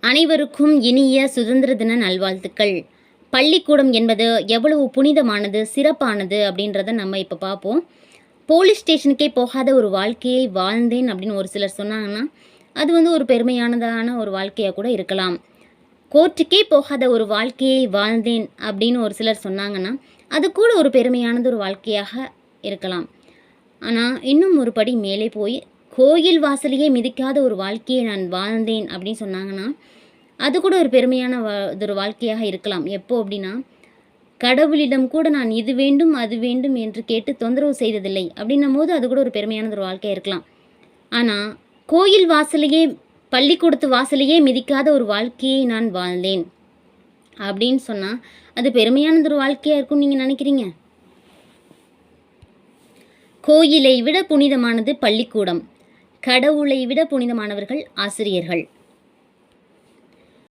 அனைவருக்கும் இனிய சுதந்திர தின நல்வாழ்த்துக்கள். பள்ளிக்கூடம் என்பது எவ்வளவு புனிதமானது, சிறப்பானது அப்படின்றத நம்ம இப்போ பார்ப்போம். போலீஸ் ஸ்டேஷனுக்கே போகாத ஒரு வாழ்க்கையை வாழ்ந்தேன் அப்படின்னு ஒரு சிலர் சொன்னாங்கன்னா, அது ஒரு பெருமையானதான ஒரு வாழ்க்கையாக கூட இருக்கலாம். கோர்ட்டுக்கே போகாத ஒரு வாழ்க்கையை வாழ்ந்தேன் அப்படின்னு ஒரு சிலர் சொன்னாங்கன்னா, அது கூட ஒரு பெருமையானது ஒரு வாழ்க்கையாக இருக்கலாம். ஆனால் இன்னும் ஒரு படி மேலே போய் கோயில் வாசலையே மிதிக்காத ஒரு வாழ்க்கையை நான் வாழ்ந்தேன் அப்படின்னு சொன்னாங்கன்னா, அது கூட ஒரு பெருமையான ஒரு வாழ்க்கையாக இருக்கலாம். எப்போ அப்படின்னா, கடவுளிடம் கூட நான் இது வேண்டும் அது வேண்டும் என்று கேட்டு தொந்தரவு செய்ததில்லை அப்படின்னும் போது அது கூட ஒரு பெருமையான ஒரு வாழ்க்கையாக இருக்கலாம். ஆனால் கோயில் வாசலையே, பள்ளிக்கூடத்து வாசலையே மிதிக்காத ஒரு வாழ்க்கையை நான் வாழ்ந்தேன் அப்படின்னு சொன்னால் அது பெருமையானது ஒரு வாழ்க்கையாக இருக்கும்னு நீங்கள் நினைக்கிறீங்க? கோயிலை விட புனிதமானது பள்ளிக்கூடம். கடவுளை விட புனிதமானவர்கள் ஆசிரியர்கள்.